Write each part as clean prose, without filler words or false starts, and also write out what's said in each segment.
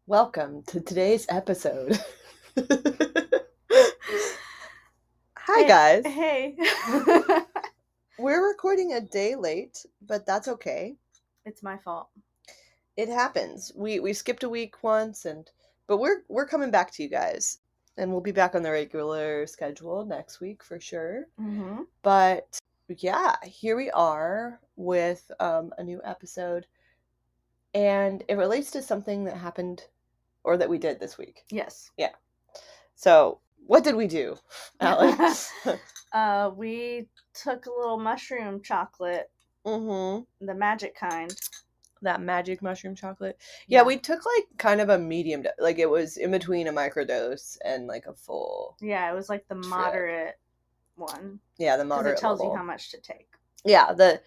Welcome to today's episode. Hi, Hey, guys. Hey. We're recording a day late, but that's okay. It's my fault. It happens. We skipped a week once, but we're coming back to you guys, and we'll be back on the regular schedule next week for sure. Mm-hmm. But yeah, here we are with a new episode, and it relates to something that happened or that we did this week. Yes. Yeah. So, what did we do, Alex? We took a little mushroom chocolate, the magic kind. That magic mushroom chocolate. Yeah, we took like kind of a medium, like it was in between a microdose and like a full. Yeah, it was like the moderate one. Yeah, the moderate. Because it tells level. you how much to take. Yeah, the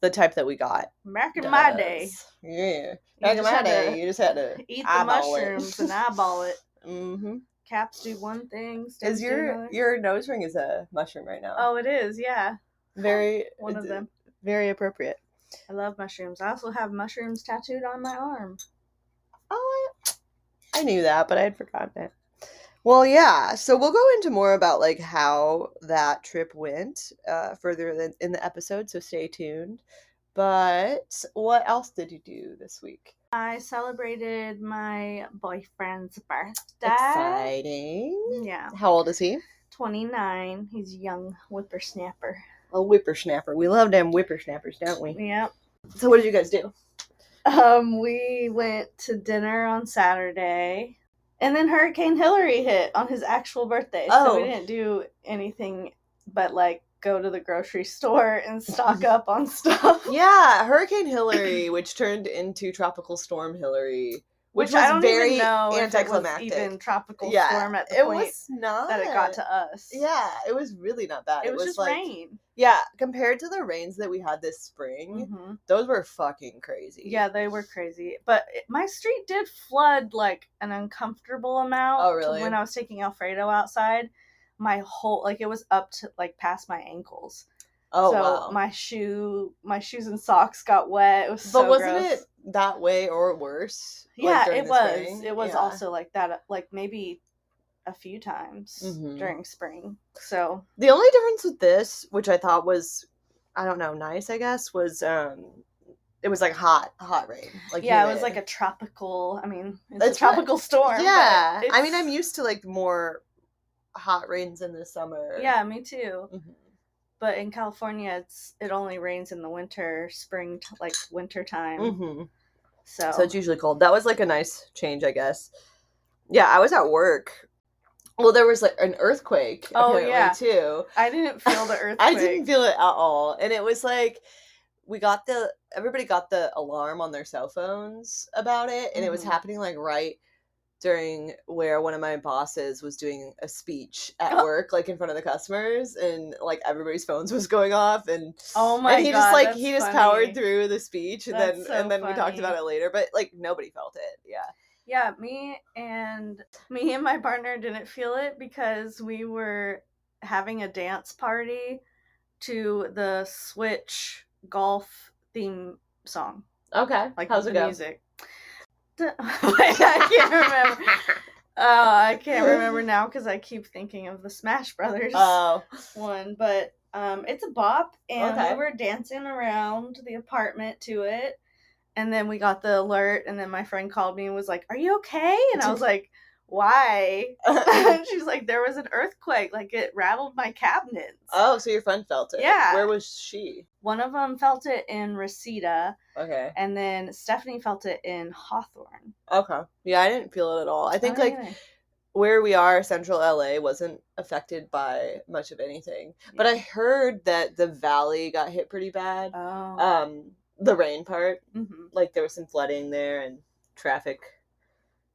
type that we got. Back in my day. Yeah. Back in my day, you just had to eat the mushrooms and eyeball it. Mm-hmm. Caps do one thing. Is your nose ring is a mushroom right now? Oh, it is. Yeah. One of them. Very appropriate. I love mushrooms. I also have mushrooms tattooed on my arm. Oh, I knew that, but I had forgotten it. Well, yeah, so we'll go into more about like how that trip went further in the episode, so stay tuned. But what else did you do this week? I celebrated my boyfriend's birthday. Exciting. Yeah. How old is he? 29. He's a young whippersnapper. A whippersnapper. We love them whippersnappers, don't we? Yep. So what did you guys do? We went to dinner on Saturday. And then Hurricane Hillary hit on his actual birthday. Oh. So we didn't do anything but like go to the grocery store and stock up on stuff. Yeah, Hurricane Hillary, which turned into Tropical Storm Hillary, which was I don't very even know anticlimactic. If it was even tropical storm at the point was not. that it got to us. Yeah, it was really not bad. It was just like, rain. Yeah, compared to the rains that we had this spring, those were fucking crazy. Yeah, they were crazy. But my street did flood like an uncomfortable amount. Oh, really? When I was taking Alfredo outside, my whole it was up to like past my ankles. Oh, so wow. my shoes and socks got wet. It was so gross. But wasn't it that way or worse? Yeah, it was. Spring? It was also like that, like maybe a few times during spring. So the only difference with this, which I thought was, I don't know, nice, I guess, was it was like hot rain. Like yeah, humid. It was like a tropical. I mean, it's a tropical storm. Yeah, I mean, I'm used to like more hot rains in the summer. Yeah, me too. But in California, it only rains in the winter, spring, like winter time. So it's usually cold. That was like a nice change, I guess. Yeah, I was at work. Well, there was like an earthquake. Apparently, too. I didn't feel the earthquake. I didn't feel it at all, and it was like everybody got the alarm on their cell phones about it, and it was happening like right during where one of my bosses was doing a speech at work, like in front of the customers, and like everybody's phones was going off, and oh my god, just like he just powered through the speech, and then funny. We talked about it later, but like nobody felt it. Yeah, me and my partner didn't feel it because we were having a dance party to the Switch golf theme song. Okay, like how's the it go? Music. I can't remember. I can't remember now because I keep thinking of the Smash Brothers one. But it's a bop, and we were dancing around the apartment to it. And then we got the alert, and then my friend called me and was like, "Are you okay?" And I was like, "Why?" And she was like, "There was an earthquake. Like, it rattled my cabinets." Oh, so your friend felt it. Yeah. Where was she? One of them felt it in Reseda. Okay. And then Stephanie felt it in Hawthorne. Okay. Yeah, I didn't feel it at all. I think, where we are, central LA, wasn't affected by much of anything. Yeah. But I heard that the valley got hit pretty bad. Oh. The rain part. Like, there was some flooding there and traffic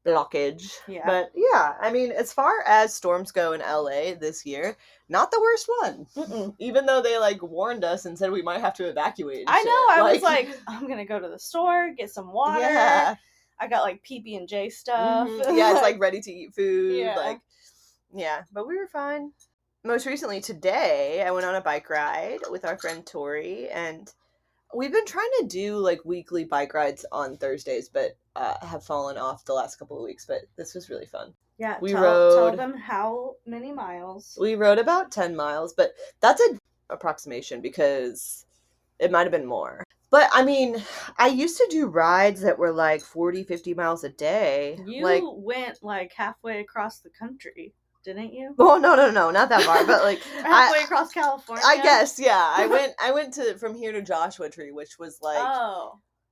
blockage. Yeah. But, yeah, I mean, as far as storms go in LA this year, not the worst one. Even though they, like, warned us and said we might have to evacuate and I know. I was like, I'm going to go to the store, get some water. Yeah. I got, like, PB&J stuff. Yeah, it's, like, ready-to-eat food. Yeah. Yeah, but we were fine. Most recently, today, I went on a bike ride with our friend Tori, and We've been trying to do like weekly bike rides on Thursdays, but have fallen off the last couple of weeks. But this was really fun. Yeah, tell them how many miles. We rode about 10 miles, but that's an approximation because it might have been more. But, I mean, I used to do rides that were like 40, 50 miles a day. You went like halfway across the country, didn't you? Oh, no, not that far, but like halfway across California. I guess, yeah. I went from here to Joshua Tree, which was like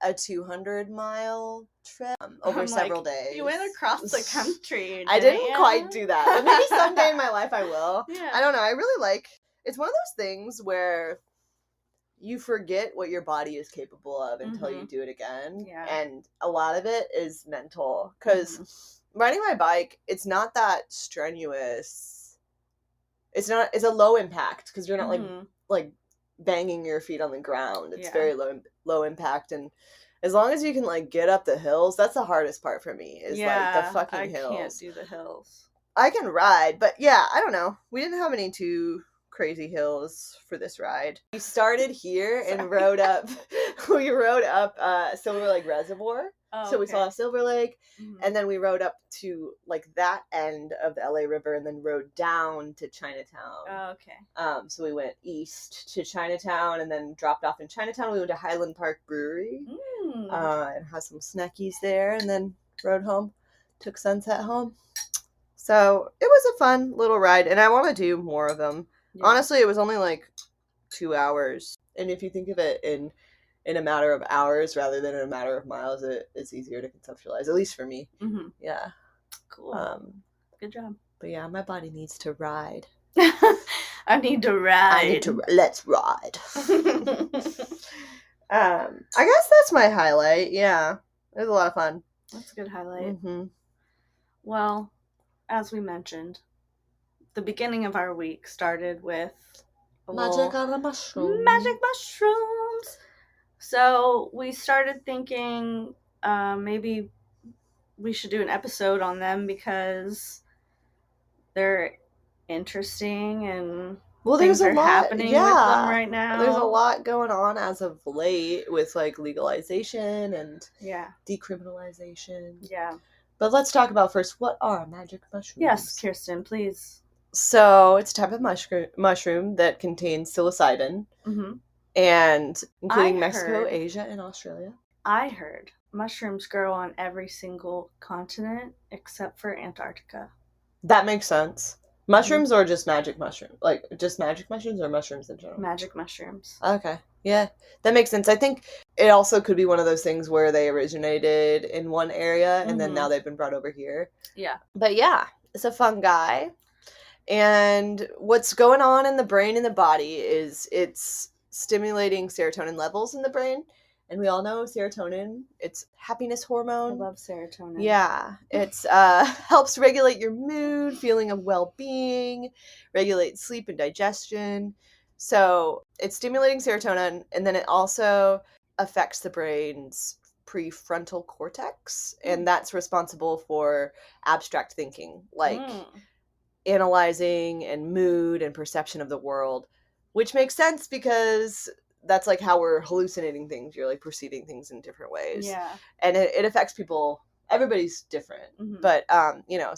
a 200-mile trip over several days. You went across the country. I didn't quite do that. But maybe someday in my life I will. Yeah. I don't know. I really like, it's one of those things where you forget what your body is capable of until you do it again. Yeah. And a lot of it is mental. Because riding my bike, it's not that strenuous. It's a low impact because you're not like banging your feet on the ground. It's very low impact, and as long as you can like get up the hills, that's the hardest part for me is like the fucking hills. I can't do the hills. I can ride, but yeah, I don't know. We didn't have any too crazy hills for this ride. We started here and rode up Silver Lake Reservoir. So we saw Silver Lake, and then we rode up to like that end of the LA River, and then rode down to Chinatown. Oh, okay. So we went east to Chinatown, and then dropped off in Chinatown. We went to Highland Park Brewery, and had some snackies there, and then rode home. Took Sunset home. So it was a fun little ride, and I want to do more of them. Yeah. Honestly, it was only like 2 hours, and if you think of it in a matter of hours rather than in a matter of miles, it's easier to conceptualize, at least for me. Yeah. Cool. Good job. But yeah, my body needs to ride. I need to ride. Let's ride. I guess that's my highlight. Yeah. It was a lot of fun. That's a good highlight. Well, as we mentioned, the beginning of our week started with magic on the mushrooms. Magic mushrooms. So we started thinking maybe we should do an episode on them because they're interesting and things are happening with them right now. There's a lot going on as of late with like legalization and decriminalization. Yeah. But let's talk about first, what are magic mushrooms? Yes, Kirsten, please. So it's a type of mushroom that contains psilocybin. And including Mexico, Asia, and Australia. I heard mushrooms grow on every single continent except for Antarctica. That makes sense. Mushrooms or just magic mushrooms? Like, just magic mushrooms or mushrooms in general? Magic mushrooms. Okay. Yeah, that makes sense. I think it also could be one of those things where they originated in one area and then now they've been brought over here. Yeah. But yeah, it's a fungi. And what's going on in the brain and the body is it's stimulating serotonin levels in the brain, and we all know serotonin, it's happiness hormone. I love serotonin. Yeah, it's helps regulate your mood, feeling of well-being, regulate sleep and digestion. So it's stimulating serotonin, and then it also affects the brain's prefrontal cortex, and that's responsible for abstract thinking, like analyzing and mood and perception of the world. Which makes sense because that's like how we're hallucinating things. You're like perceiving things in different ways. Yeah. And it affects people. Everybody's different. But,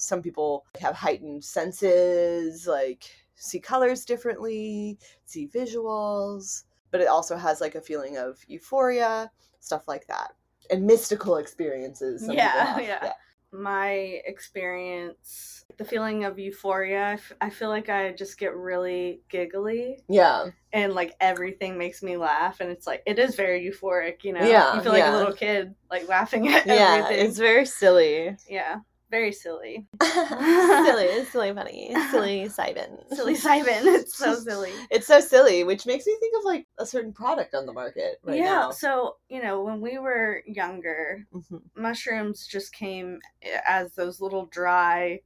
some people have heightened senses, like see colors differently, see visuals. But it also has like a feeling of euphoria, stuff like that. And mystical experiences. Yeah. My experience, the feeling of euphoria, I feel like I just get really giggly. Yeah. And like everything makes me laugh, and it's like, it is very euphoric, you know? Yeah. You feel like a little kid, like laughing at everything. Yeah, it's very silly. Yeah. Very silly. silly funny. Silly Cybin. It's so silly. It's so silly, which makes me think of like a certain product on the market right now. So, when we were younger, mushrooms just came as those little dry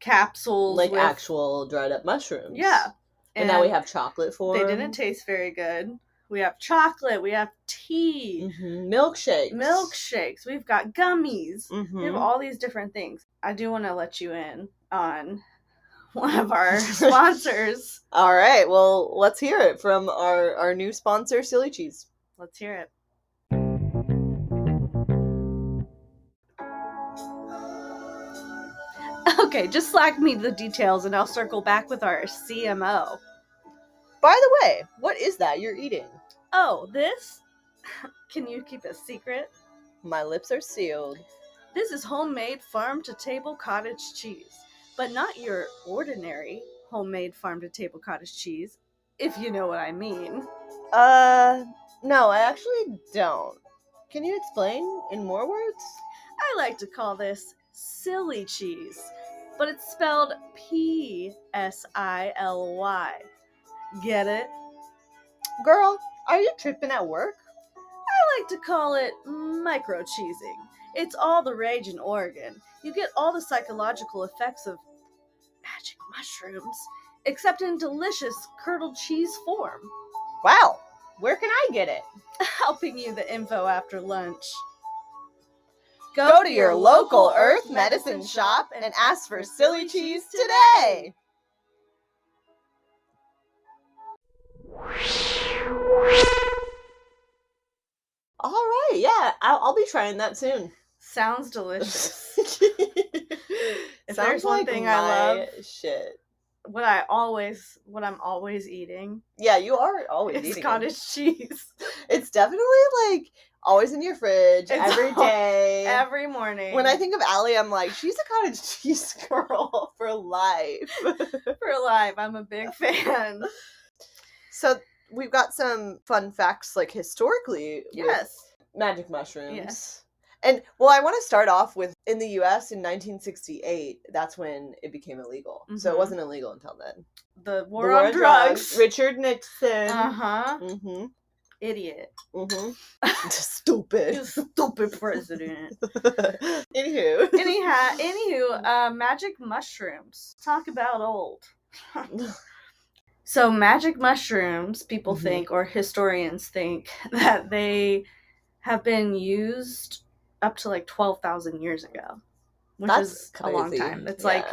capsules. Like actual dried up mushrooms. Yeah. And now we have chocolate form. They didn't taste very good. We have chocolate. We have tea. Milkshakes. We've got gummies. We have all these different things. I do want to let you in on one of our sponsors. All right. Well, let's hear it from our new sponsor, Silly Cheese. Let's hear it. Okay, just slack me the details and I'll circle back with our CMO. By the way, what is that you're eating? Oh, this? Can you keep a secret? My lips are sealed. This is homemade farm-to-table cottage cheese, but not your ordinary homemade farm-to-table cottage cheese, if you know what I mean. No, I actually don't. Can you explain in more words? I like to call this silly cheese, but it's spelled Psilly. Get it? Girl, are you tripping at work? I like to call it micro-cheesing. It's all the rage in Oregon. You get all the psychological effects of magic mushrooms, except in delicious curdled cheese form. Wow, where can I get it? I'll ping you the info after lunch. Go to your local Earth Medicine shop and ask for silly cheese today! All right, yeah, I'll be trying that soon. Sounds delicious. If there's one thing I love, shit. What I'm always eating. Yeah, you are always eating cottage cheese. It's definitely like always in your fridge every day, every morning. When I think of Allie, I'm like, she's a cottage cheese girl for life. For life, I'm a big fan. So we've got some fun facts, like historically. Yes. With magic mushrooms. Yes. And, well, I want to start off with, in the U.S. in 1968, that's when it became illegal. Mm-hmm. So it wasn't illegal until then. The war on drugs. Richard Nixon. Uh-huh. Mm-hmm. Idiot. Mm-hmm. Stupid. You stupid president. Anywho, magic mushrooms. Talk about old. So magic mushrooms, people think, or historians think, that they have been used up to like 12,000 years ago, which is crazy. A long time. It's like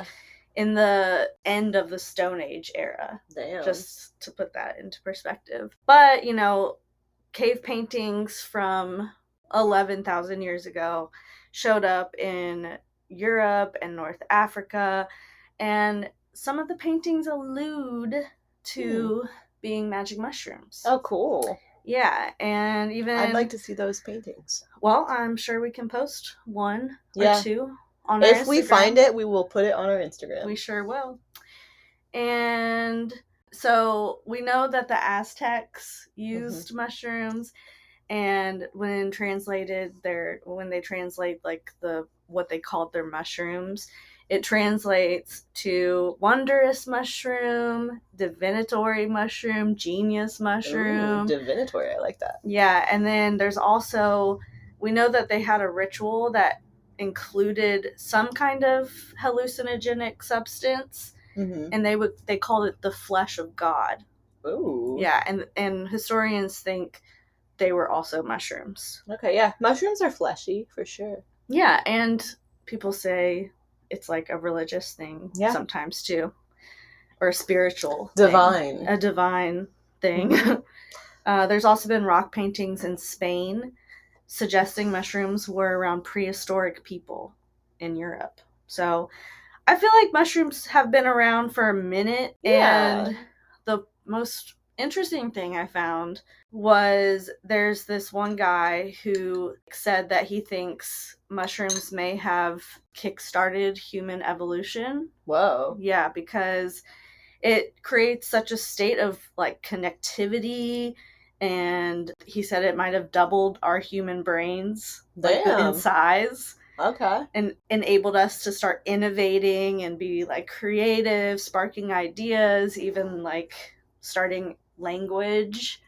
in the end of the Stone Age era. Damn. Just to put that into perspective. But, cave paintings from 11,000 years ago showed up in Europe and North Africa, and some of the paintings allude to being magic mushrooms. Oh, cool. Yeah, and even... I'd like to see those paintings. Well, I'm sure we can post one or two on our Instagram. If we find it, we will put it on our Instagram. We sure will. And so we know that the Aztecs used mushrooms, and when they translate like what they called their mushrooms, it translates to wondrous mushroom, divinatory mushroom, genius mushroom. Ooh, divinatory, I like that. Yeah, and then there's also, we know that they had a ritual that included some kind of hallucinogenic substance, and they called it the flesh of God. Ooh. Yeah, and historians think they were also mushrooms. Okay, yeah, mushrooms are fleshy for sure. Yeah, and people say it's like a religious thing sometimes too, or a spiritual divine thing. A divine thing. There's also been rock paintings in Spain suggesting mushrooms were around prehistoric people in Europe. So I feel like mushrooms have been around for a minute, and the most interesting thing I found was there's this one guy who said that he thinks mushrooms may have kickstarted human evolution. Whoa. Yeah, because it creates such a state of like connectivity, and he said it might have doubled our human brains in size. Okay. And enabled us to start innovating and be like creative, sparking ideas, even like starting language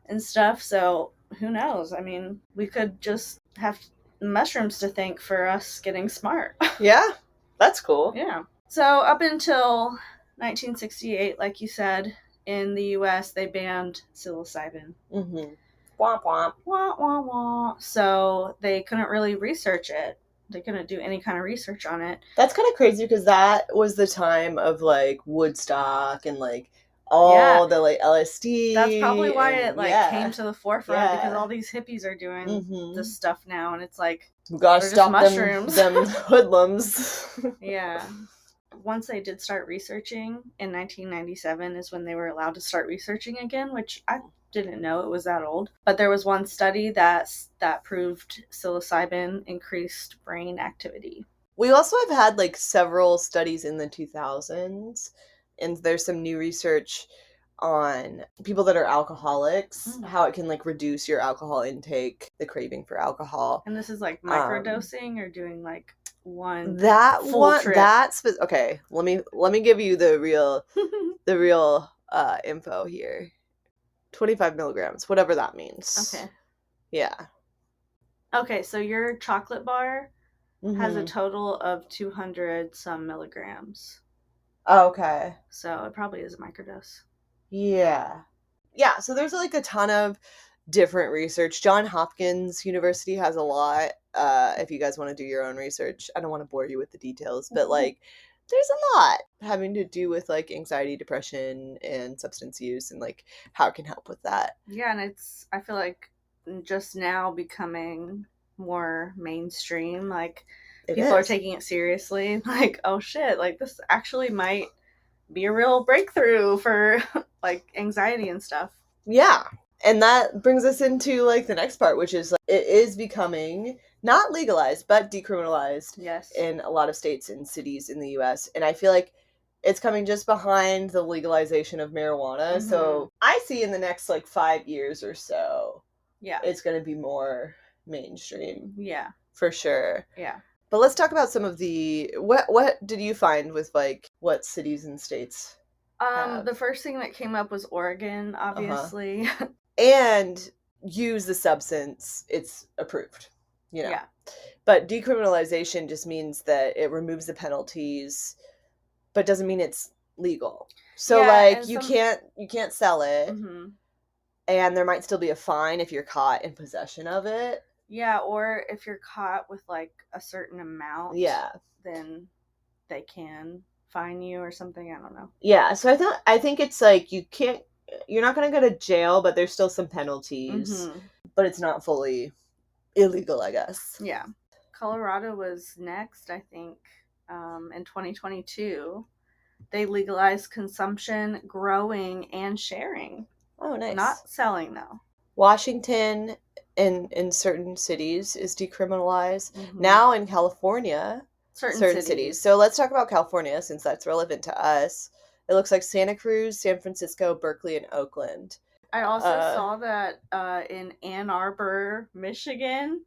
and stuff. So who knows? I mean, we could just have mushrooms to thank for us getting smart. Yeah, that's cool. Yeah. So up until 1968, like you said, in the US they banned psilocybin. Womp womp. Wah, wah, wah. So they couldn't really research it. They couldn't do any kind of research on it. That's kind of crazy because that was the time of like Woodstock and like all the like LSD. That's probably why it like came to the forefront because all these hippies are doing this stuff now, and it's like we gotta stop them hoodlums. Yeah. Once they did start researching in 1997 is when they were allowed to start researching again, which I didn't know it was that old. But there was one study that proved psilocybin increased brain activity. We also have had like several studies in the 2000s, and there's some new research on people that are alcoholics, how it can like reduce your alcohol intake, the craving for alcohol. And this is like microdosing or doing like one trip. Okay, let me give you the real info here. 25 milligrams, whatever that means. Okay. Yeah. Okay, so your chocolate bar has a total of 200 some milligrams. Okay. So it probably is a microdose. Yeah. Yeah, so there's like a ton of different research. Johns Hopkins University has a lot. If you guys want to do your own research, I don't want to bore you with the details, but like there's a lot having to do with like anxiety, depression, and substance use, and like how it can help with that. Yeah, and I feel like just now becoming more mainstream. Like people are taking it seriously. Like, oh shit, like this actually might be a real breakthrough for like anxiety and stuff. Yeah. And that brings us into like the next part, which is like, it is becoming not legalized, but decriminalized in a lot of states and cities in the US. And I feel like it's coming just behind the legalization of marijuana. So I see in the next like 5 years or so, it's going to be more mainstream. Yeah. For sure. Yeah. But let's talk about some of the, what did you find with like what cities and states have? The first thing that came up was Oregon, obviously. And use the substance, it's approved, you know. Yeah. But decriminalization just means that it removes the penalties, but doesn't mean it's legal. So like you can't sell it. And there might still be a fine if you're caught in possession of it. Yeah, or if you're caught with like a certain amount, then they can fine you or something. I don't know. Yeah, so I think it's like you're not going to go to jail, but there's still some penalties. But it's not fully illegal, I guess. Yeah. Colorado was next, I think, in 2022. They legalized consumption, growing, and sharing. Oh, nice. Not selling, though. Washington in certain cities is decriminalized. Now in California, certain cities. So let's talk about California since that's relevant to us. It looks like Santa Cruz, San Francisco, Berkeley, and Oakland. I also saw that in Ann Arbor, Michigan,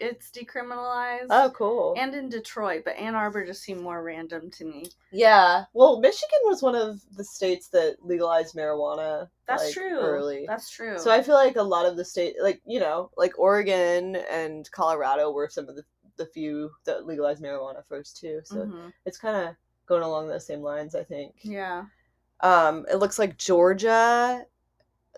it's decriminalized. Oh, cool. And in Detroit, but Ann Arbor just seemed more random to me. Yeah. Well, Michigan was one of the states that legalized marijuana. That's true. Early. That's true. So I feel like a lot of the states, like, you know, like Oregon and Colorado were some of the few that legalized marijuana first, too. So it's kind of going along those same lines, I think. Yeah. It looks like Georgia,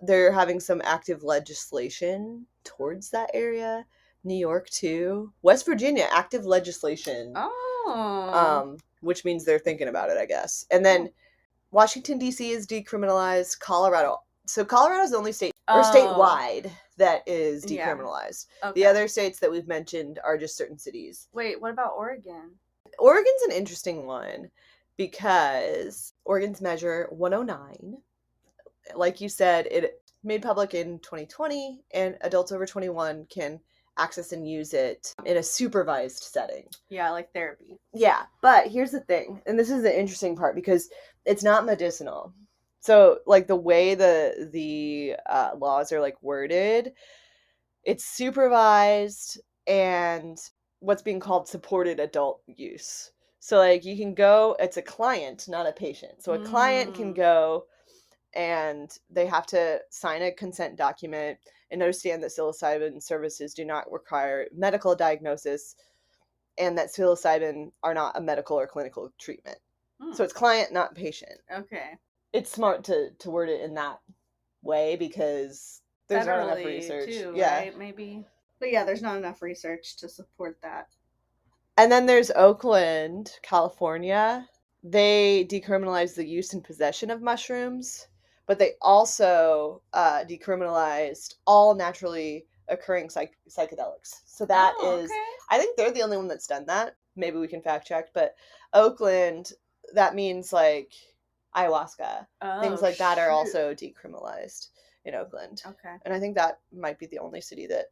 they're having some active legislation towards that area. New York too. West Virginia, active legislation. Oh. Which means they're thinking about it, I guess. And then Washington, D.C. is decriminalized. Colorado. So Colorado's the only state, or statewide, that is decriminalized. Yeah. Okay. The other states that we've mentioned are just certain cities. Wait, what about Oregon? Oregon's an interesting one because Oregon's Measure 109, like you said, it made public in 2020, and adults over 21 can access and use it in a supervised setting. Yeah, like therapy. Yeah, but here's the thing, and this is the interesting part because it's not medicinal. So, like the way the laws are like worded, it's supervised and what's being called supported adult use. So, like you can go, it's a client, not a patient. So a client can go and they have to sign a consent document and understand that psilocybin services do not require medical diagnosis and that psilocybin are not a medical or clinical treatment. So it's client, not patient. Okay. It's smart to word it in that way because there's not enough research. Too, right? Maybe. But yeah, there's not enough research to support that. And then there's Oakland, California. they decriminalized the use and possession of mushrooms, but they also decriminalized all naturally occurring psychedelics. So that is, okay. I think they're the only one that's done that. Maybe we can fact check, but Oakland, that means like ayahuasca. Things like that are also decriminalized in Oakland. Okay. And I think that might be the only city that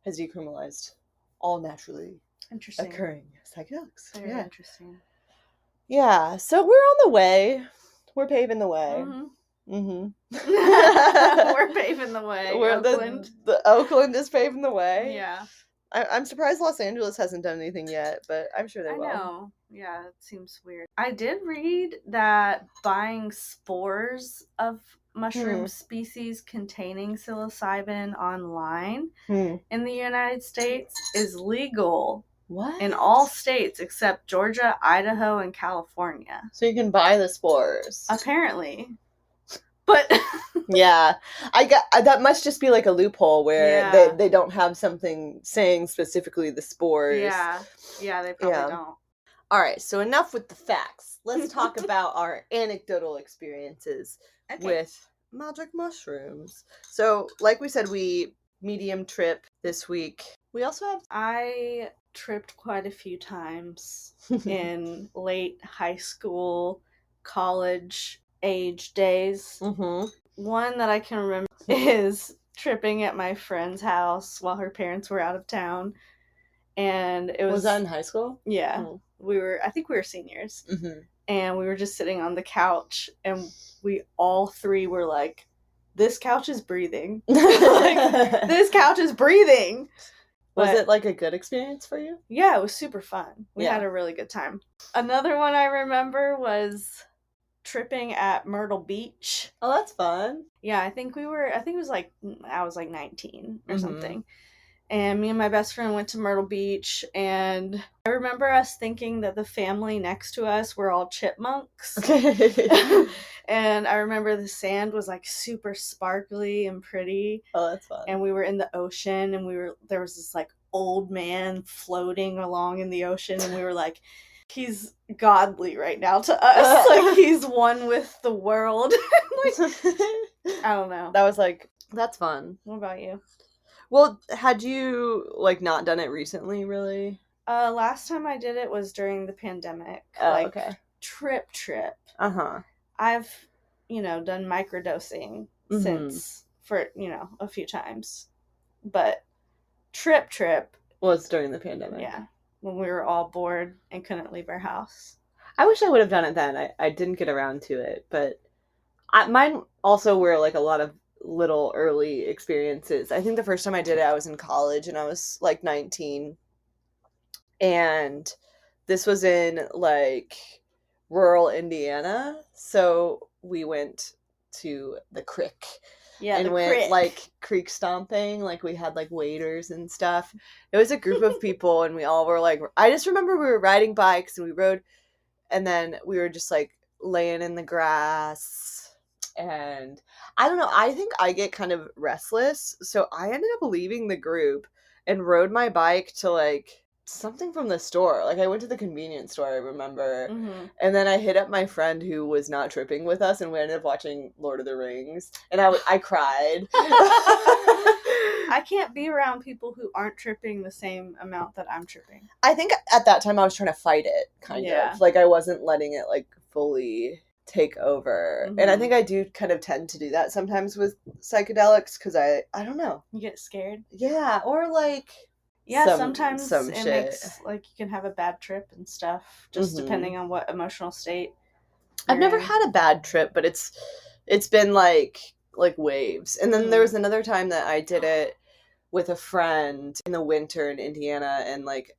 has decriminalized all naturally occurring psychedelics. Very interesting. Yeah, so we're on the way. We're paving the way. We're paving the way. Oakland. The Oakland is paving the way. Yeah. I'm surprised Los Angeles hasn't done anything yet, but I'm sure they will. I know. Yeah, it seems weird. I did read that buying spores of mushroom species containing psilocybin online in the United States is legal. What? In all states except Georgia, Idaho, and California. So you can buy the spores. Apparently. But yeah, that must just be like a loophole where they don't have something saying specifically the spores. Yeah, they probably don't. All right, so enough with the facts. Let's talk about our anecdotal experiences with magic mushrooms. So, like we said, we medium trip this week. We also have... I tripped quite a few times in late high school, college age days. One that I can remember is tripping at my friend's house while her parents were out of town. And it was that in high school? Yeah. I think we were seniors. And we were just sitting on the couch, and we all three were like, this couch is breathing. This couch is breathing. Was it like a good experience for you? Yeah, it was super fun. We had a really good time. Another one I remember was tripping at Myrtle Beach. Oh, that's fun. Yeah, I think it was like, I was like 19 or something. And me and my best friend went to Myrtle Beach, and I remember us thinking that the family next to us were all chipmunks. And I remember the sand was like super sparkly and pretty. Oh, that's fun. And we were in the ocean, and there was this like old man floating along in the ocean, and we were like, he's godly right now to us. Like, he's one with the world. Like, I don't know. That's fun. What about you? Well, had you like not done it recently, really? Last time I did it was during the pandemic. Trip. I've, done microdosing since for, a few times. But trip was during the pandemic. Yeah. When we were all bored and couldn't leave our house. I wish I would have done it then. I didn't get around to it, but mine also were like a lot of little early experiences. I think the first time I did it, I was in college and I was like 19. And this was in like rural Indiana. So we went to the creek. Yeah, and went like creek stomping. Like we had like waders and stuff. It was a group of people, and we all were like, I just remember we were riding bikes and we rode, and then we were just like laying in the grass. And I don't know, I think I get kind of restless, so I ended up leaving the group and rode my bike to like something from the store. Like I went to the convenience store, I remember. And then I hit up my friend who was not tripping with us, and we ended up watching Lord of the Rings, and I cried. I can't be around people who aren't tripping the same amount that I'm tripping. I think at that time I was trying to fight it, kind of. Like I wasn't letting it like fully take over. And I think I do kind of tend to do that sometimes with psychedelics, because I don't know. You get scared? Yeah, or like... Yeah, sometimes it makes, like, you can have a bad trip and stuff, just depending on what emotional state. I've never had a bad trip, but it's been like waves. And then there was another time that I did it with a friend in the winter in Indiana, and like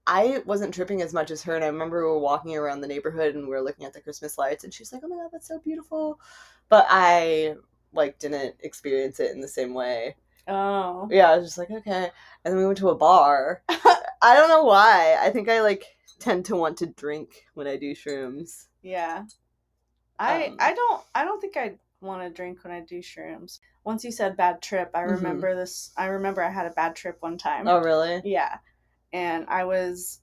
I wasn't tripping as much as her, and I remember we were walking around the neighborhood and we were looking at the Christmas lights, and she's like, oh my god, that's so beautiful. But I like didn't experience it in the same way. Oh. Yeah, I was just like, okay. And then we went to a bar. I don't know why. I think I like tend to want to drink when I do shrooms. Yeah. I don't think I want to drink when I do shrooms. Once you said bad trip, I remember this. I remember I had a bad trip one time. Oh, really? Yeah. And I was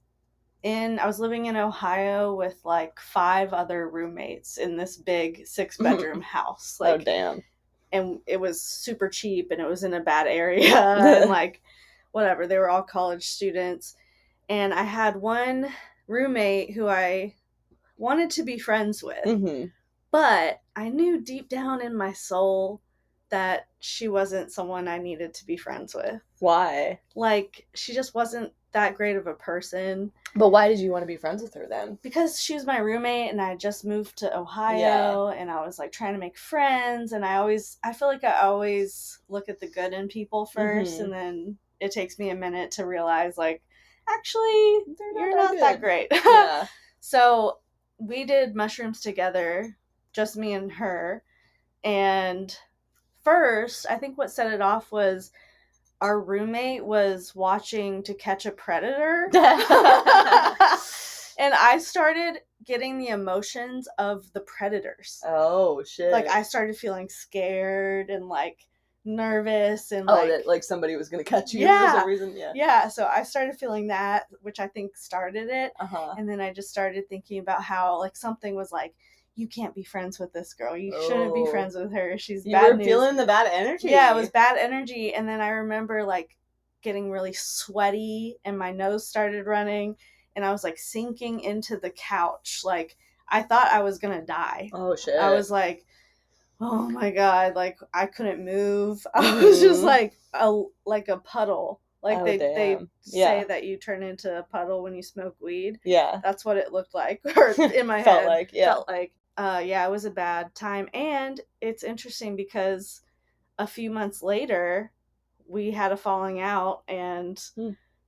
I was living in Ohio with like 5 other roommates in this big 6-bedroom house. Like, oh, damn. And it was super cheap, and it was in a bad area, and like, whatever. They were all college students. And I had one roommate who I wanted to be friends with. Mm-hmm. But I knew deep down in my soul that she wasn't someone I needed to be friends with. Why? Like, she just wasn't that great of a person. But why did you want to be friends with her then? Because she was my roommate, and I just moved to Ohio, and I was like trying to make friends, and I feel like I always look at the good in people first, and then it takes me a minute to realize, like, actually, you're not that great. Yeah. So we did mushrooms together, just me and her, and first, I think what set it off was our roommate was watching To Catch a Predator. And I started getting the emotions of the predators. Oh, shit. Like, I started feeling scared and, like, nervous and, that, like, somebody was going to catch you for some reason? Yeah. Yeah, so I started feeling that, which I think started it. And then I just started thinking about how, like, something was like, you can't be friends with this girl. You shouldn't be friends with her. She's bad news. You were feeling the bad energy. Yeah, it was bad energy. And then I remember, like, getting really sweaty, and my nose started running, and I was, like, sinking into the couch. Like, I thought I was going to die. Oh, shit. I was like, oh, my God. Like, I couldn't move. I was just, like a puddle. Like, they say that you turn into a puddle when you smoke weed. Yeah. That's what it looked like. Or in my Felt head. like, yeah. Felt like. Yeah, it was a bad time. And it's interesting because a few months later, we had a falling out, and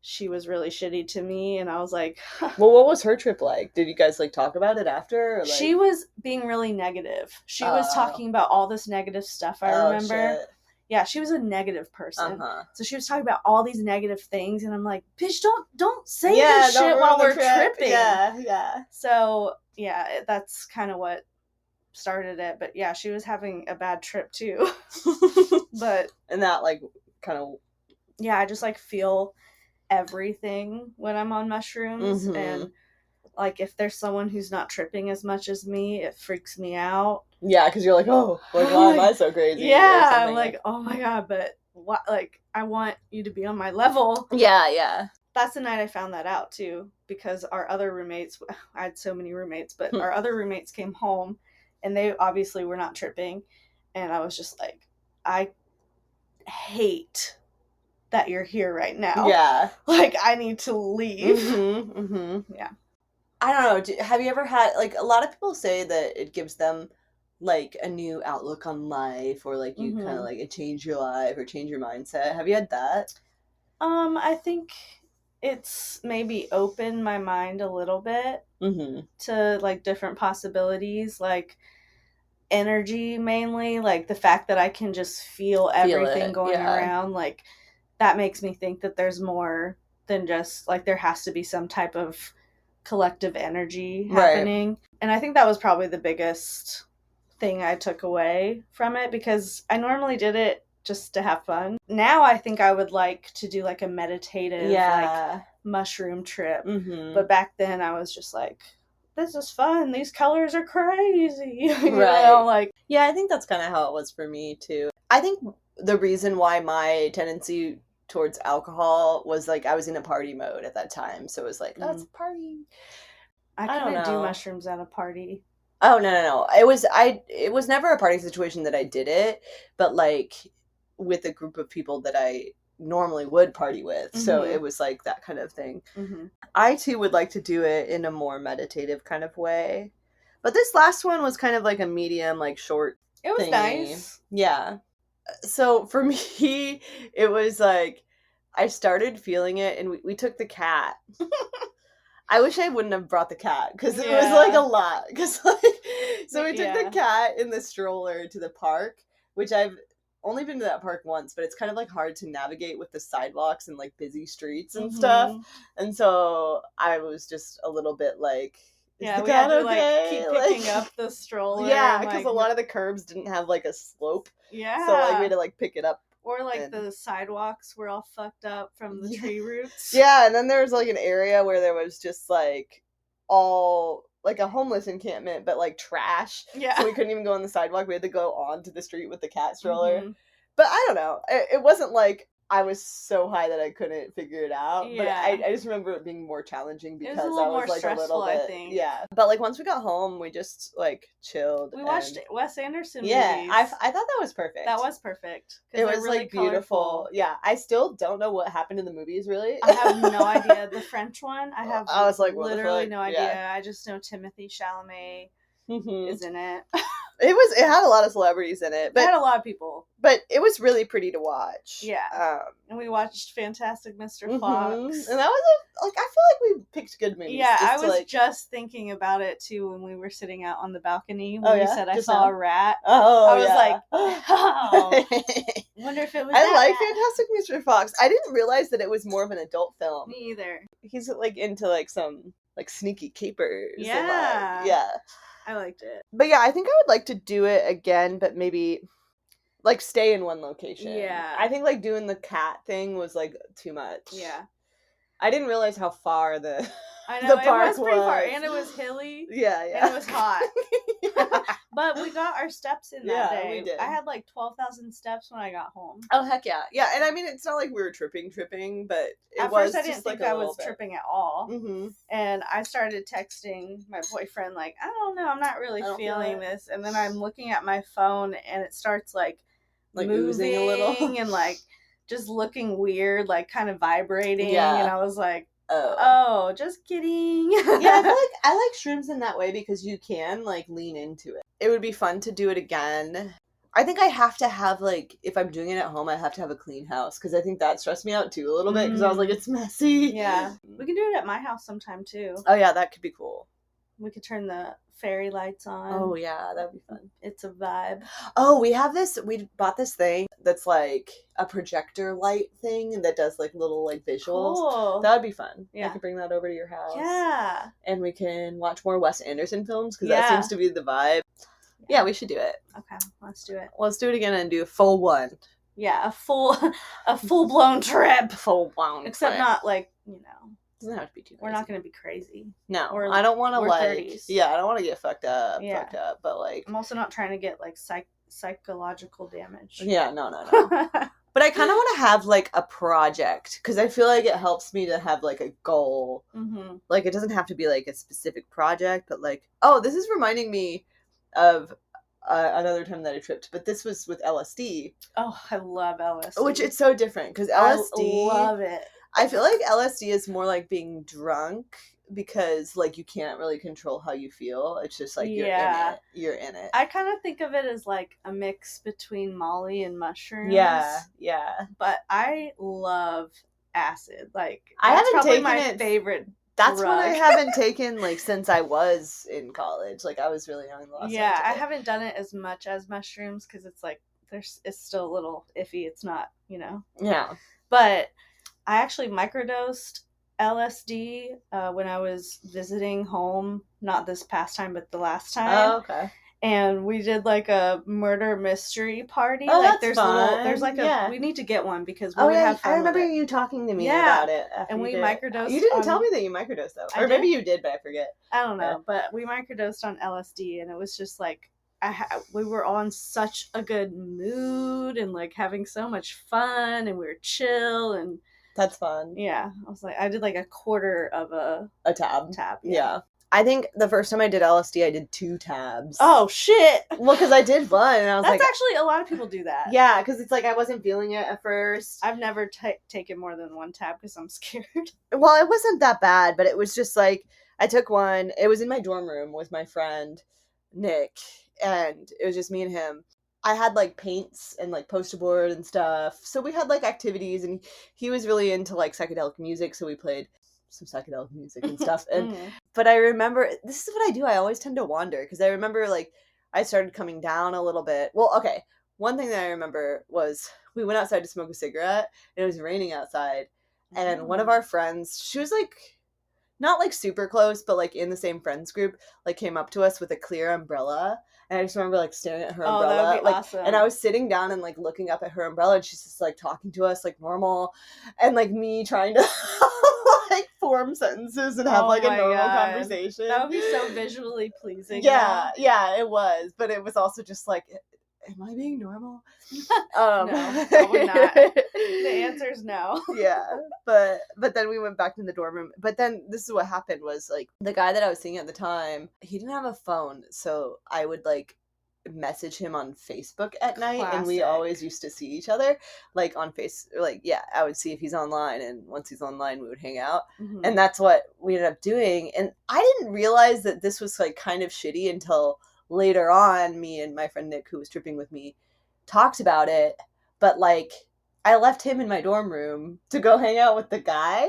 she was really shitty to me, and I was like... Well, what was her trip like? Did you guys, like, talk about it after? Or, like... She was being really negative. She was talking about all this negative stuff, I remember. Shit. Yeah, she was a negative person. So she was talking about all these negative things, and I'm like, bitch, don't say this shit while we're tripping. Yeah. So, yeah, that's kind of what started it. But yeah, she was having a bad trip too. But... And that, like, kind of... Yeah, I just, like, feel everything when I'm on mushrooms. And, like, if there's someone who's not tripping as much as me, it freaks me out. Yeah, because you're like, oh, like, why am I so crazy? Yeah, I'm like, oh my God, but what? Like, I want you to be on my level. Yeah. That's the night I found that out too, because our other roommates, I had so many roommates, but our other roommates came home, and they obviously were not tripping, and I was just like, I hate that you're here right now. Yeah. Like, I need to leave. Yeah. I don't know. Have you ever had, like, a lot of people say that it gives them, like, a new outlook on life, or, like, you kind of, like, it changed your life or change your mindset. Have you had that? I think it's maybe opened my mind a little bit to, like, different possibilities, like energy mainly, like the fact that I can just feel everything going around, like, that makes me think that there's more than just, like, there has to be some type of collective energy happening. Right. And I think that was probably the biggest thing I took away from it, because I normally did it just to have fun. Now I think I would like to do, like, a meditative, like, mushroom trip. But back then I was just like, this is fun. These colors are crazy. You know, like... Yeah, I think that's kind of how it was for me too. I think the reason why my tendency towards alcohol was, like, I was in a party mode at that time, so it was like, oh, it's a party. I couldn't do mushrooms at a party. Oh, no. It was never a party situation that I did it, but, like, with a group of people that I normally would party with, so it was, like, that kind of thing. I, too, would like to do it in a more meditative kind of way, but this last one was kind of, like, a medium, like, short It was thingy. nice. Yeah. So, for me, it was, like, I started feeling it, and we took the cat. I wish I wouldn't have brought the cat, because it was, like, a lot. Cause, like, so we took the cat in the stroller to the park, which I've only been to that park once, but it's kind of, like, hard to navigate with the sidewalks and, like, busy streets and stuff. And so I was just a little bit, like... Yeah, we had to, like, keep picking up the stroller. Yeah, because a lot of the curbs didn't have, like, a slope. Yeah. So, like, we had to, like, pick it up Or like the sidewalks were all fucked up from the tree roots. Yeah, and then there was like an area where there was just like all like a homeless encampment, but like trash. Yeah. So we couldn't even go on the sidewalk. We had to go onto the street with the cat stroller. Mm-hmm. But I don't know. It wasn't like I was so high that I couldn't figure it out. Yeah. But I just remember it being more challenging because I was like stressful, a little bit. I think. Yeah. But like once we got home, we just like chilled. We watched Wes Anderson movies. Yeah, I thought that was perfect. That was perfect. It was really like beautiful. Colorful. Yeah, I still don't know what happened in the movies. Really, I have no idea. The French one, I was like, literally no idea. Yeah. I just know Timothée Chalamet is in it. It had a lot of celebrities in it. But, it had a lot of people. But it was really pretty to watch. Yeah. And we watched Fantastic Mr. Fox. And that was I feel like we picked good movies. Yeah, I was just thinking about it too when we were sitting out on the balcony when you said I saw a rat. Oh, I was like, oh. Wonder if it was I like Fantastic Mr. Fox. I didn't realize that it was more of an adult film. Me either. He's like into like some like sneaky capers. Yeah. And, yeah. I liked it. But yeah, I think I would like to do it again, but maybe like stay in one location. Yeah. I think like doing the cat thing was like too much. Yeah. I didn't realize how far the I know, the park it was pretty far, and it was hilly. Yeah, yeah. And it was hot. But we got our steps in that day. We did. I had like 12,000 steps when I got home. Oh, heck yeah. Yeah, and I mean, it's not like we were tripping, but at first I didn't think I was tripping at all. Mm-hmm. And I started texting my boyfriend like, I don't know, I'm not really feeling this. And then I'm looking at my phone and it starts like moving oozing a little. And like just looking weird, like kind of vibrating. Yeah. And I was like, oh, just kidding. Yeah, I like shrooms in that way because you can like lean into it. It would be fun to do it again. I think I have to have like, if I'm doing it at home, I have to have a clean house because I think that stressed me out too a little bit because I was like, it's messy. Yeah. We can do it at my house sometime too. Oh yeah, that could be cool. We could turn the fairy lights on. Oh yeah, that'd be fun. It's a vibe. Oh, we bought this thing that's like a projector light thing that does like little like visuals. Cool. That would be fun. Yeah. I could bring that over to your house. Yeah. And we can watch more Wes Anderson films because that seems to be the vibe. Yeah, we should do it. Okay, let's do it. Let's do it again and do a full one. Yeah, a full-blown trip. Full-blown Except trip. Not like, doesn't have to be too crazy. We're not going to be crazy. No, I don't want to like 30s. Yeah, I don't want to get fucked up, but like I'm also not trying to get like psychological damage. Yeah, no. But I kind of want to have like a project because I feel like it helps me to have like a goal. Mm-hmm. Like it doesn't have to be like a specific project, but like, oh, this is reminding me of another time that I tripped, but this was with LSD. Oh, I love LSD. Which it's so different because LSD, I love it. I feel like LSD is more like being drunk because like you can't really control how you feel. It's just like you're in it. I kind of think of it as like a mix between Molly and mushrooms. Yeah. But I love acid. Like I haven't taken my favorite. That's drug. what I haven't taken like since I was in college. Like I was really young the last time. Yeah, I haven't done it as much as mushrooms because it's like it's still a little iffy. It's not, Yeah. But I actually microdosed LSD when I was visiting home, not this past time, but the last time. Oh, okay. And we did like a murder mystery party. Oh, like that's there's fun. There's like we need to get one because we would have fun. I remember you talking to me about it. And we microdosed. You didn't tell me that you microdosed though. Or maybe you did, but I forget. I don't know. But we microdosed on LSD and it was just like we were on such a good mood and like having so much fun and we were chill and that's fun. Yeah. I was like, I did like a quarter of a tab. Yeah. I think the first time I did LSD, I did 2 tabs. Oh, shit. Well, because I did one, and I was That's actually, a lot of people do that. Yeah, because it's like I wasn't feeling it at first. I've never taken more than 1 tab because I'm scared. Well, it wasn't that bad, but it was just like, I took one. It was in my dorm room with my friend, Nick, and it was just me and him. I had like paints and like poster board and stuff. So we had like activities, and he was really into like psychedelic music, so we played some psychedelic music and stuff. And but I remember, this is what I do. I always tend to wander because I remember like I started coming down a little bit. Well, okay. One thing that I remember was we went outside to smoke a cigarette and it was raining outside. And one of our friends, she was like not like super close, but like in the same friends group, like came up to us with a clear umbrella. And I just remember like staring at her umbrella. That would be like awesome. And I was sitting down and like looking up at her umbrella, and she's just like talking to us like normal, and like me trying to like form sentences and have like a normal conversation. That would be so visually pleasing. Yeah, it was. But it was also just like, am I being normal? No, probably not. The answer is no. Yeah, but then we went back in the dorm room. But then this is what happened was, like, the guy that I was seeing at the time, he didn't have a phone, so I would like message him on Facebook at night. Classic. And we always used to see each other like on I would see if he's online, and once he's online we would hang out. Mm-hmm. And that's what we ended up doing. And I didn't realize that this was like kind of shitty until later on. Me and my friend Nick, who was tripping with me, talked about it. But like, I left him in my dorm room to go hang out with the guy.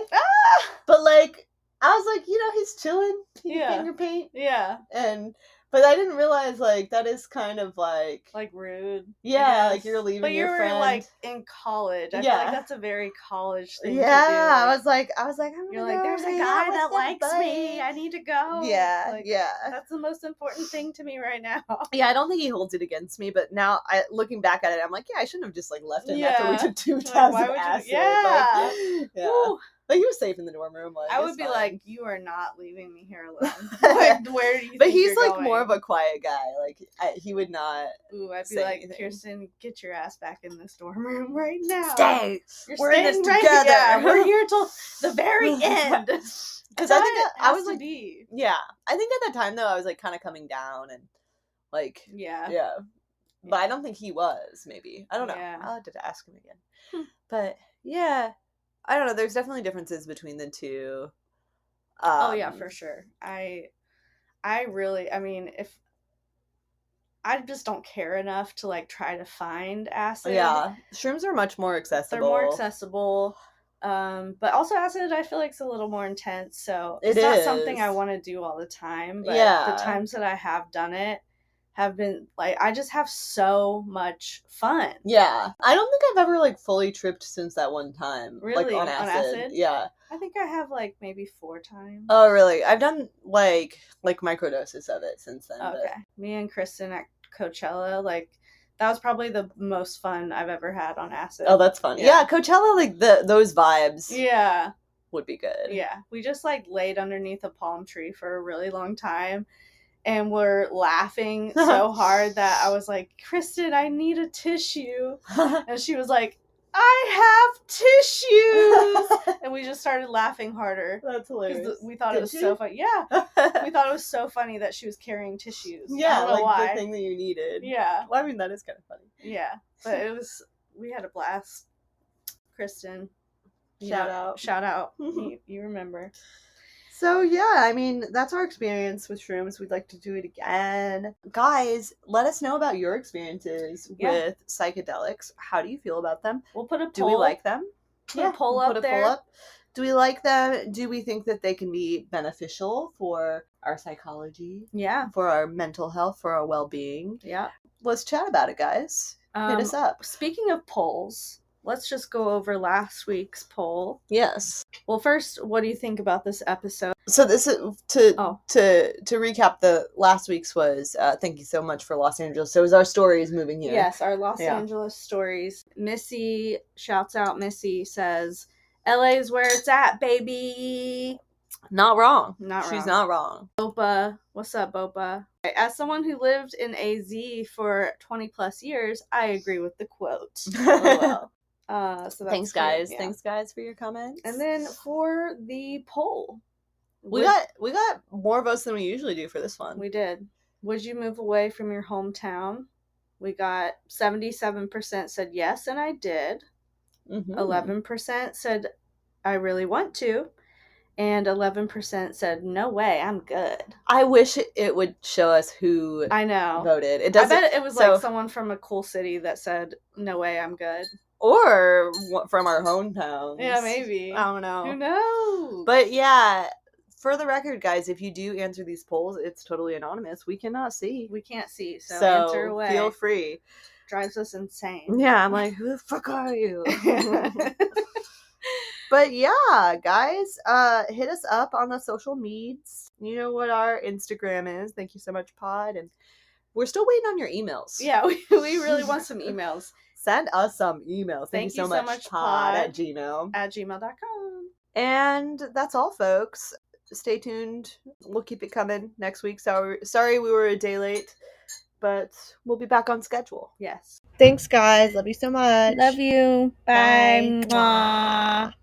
But like, I was like, he's chilling. He's finger paint. Yeah. But I didn't realize, like, that is kind of, like rude. Yeah, like, you're leaving your friend. But you were, like, in college. I feel like that's a very college thing to do. Yeah, I was like, you're like, there's a guy that likes me. I need to go. Yeah, like, yeah. That's the most important thing to me right now. Yeah, I don't think he holds it against me, but now, looking back at it, I'm like, yeah, I shouldn't have just, like, left him after we took 2 tabs of acid. Yeah. Woo. But he was safe in the dorm room. Like, I would be fine. Like, you are not leaving me here alone. Like, where do you? But he's like going? More of a quiet guy. Like, he would not. Ooh, I'd be like, anything. Kirsten, get your ass back in this dorm room right now. Stay. We're in this together. Yeah, we're here till the very end. Because I think I was like, yeah. I think at that time though, I was like kind of coming down and like, yeah. But I don't think he was. Maybe I don't know. Yeah. I'll have to ask him again. But yeah. I don't know. There's definitely differences between the two. Oh yeah, for sure. I mean, if I just don't care enough to like try to find acid. Yeah, shrooms are much more accessible. They're more accessible. But also acid, I feel like it's a little more intense. So it's not something I want to do all the time. But the times that I have done it have been like, I just have so much fun. Yeah. I don't think I've ever like fully tripped since that one time. Really? Like on acid? Yeah. I think I have like maybe 4 times. Oh, really? I've done like microdoses of it since then. Okay. But... Me and Kristen at Coachella, like, that was probably the most fun I've ever had on acid. Oh, that's fun. Yeah, Coachella, like those vibes. Yeah. Would be good. Yeah. We just like laid underneath a palm tree for a really long time. And we're laughing so hard that I was like, Kristen, I need a tissue. And she was like, I have tissues. And we just started laughing harder. That's hilarious. We thought it was so funny. Yeah. We thought it was so funny that she was carrying tissues. Yeah, I don't know why. The thing that you needed. Yeah. Well, I mean, that is kind of funny. Yeah. But we had a blast. Kristen. Shout out. You remember. So, yeah, I mean, that's our experience with shrooms. We'd like to do it again. Guys, let us know about your experiences with psychedelics. How do you feel about them? We'll put a poll. Do we like them? Put a poll up there. Do we like them? Do we think that they can be beneficial for our psychology? Yeah. For our mental health, for our well-being? Yeah. Let's chat about it, guys. Hit us up. Speaking of polls... Let's just go over last week's poll. Yes. Well, first, what do you think about this episode? So this is to recap. The last week's was thank you so much for Los Angeles. So it was our stories moving here. Yes, our Los Angeles stories. Missy shouts out. Missy says, "LA's where it's at, baby." Not wrong. She's not wrong. Bopa, what's up, Bopa? As someone who lived in AZ for 20 plus years, I agree with the quote. LOL. So thanks, guys. Yeah. Thanks, guys, for your comments. And then for the poll, we got more votes than we usually do for this one. We did. Would you move away from your hometown? We got 77% said yes, and I did. 11% said I really want to, and 11% said no way, I'm good. I wish it would show us who voted. It doesn't. I bet it was like someone from a cool city that said no way, I'm good. Or from our hometowns. Yeah, maybe. I don't know. Who knows? But yeah, for the record, guys, if you do answer these polls, it's totally anonymous. We cannot see. We can't see, so answer away. Feel free. Drives us insane. Yeah, I'm like, who the fuck are you? But yeah, guys, hit us up on the social medias. You know what our Instagram is. Thank you so much, pod. And we're still waiting on your emails. Yeah, we really want some emails. Send us some emails. Thank you so much, pod at gmail.com. And that's all, folks. Stay tuned. We'll keep it coming next week. Sorry we were a day late, but we'll be back on schedule. Yes. Thanks, guys. Love you so much. Love you. Bye. Bye. Mwah.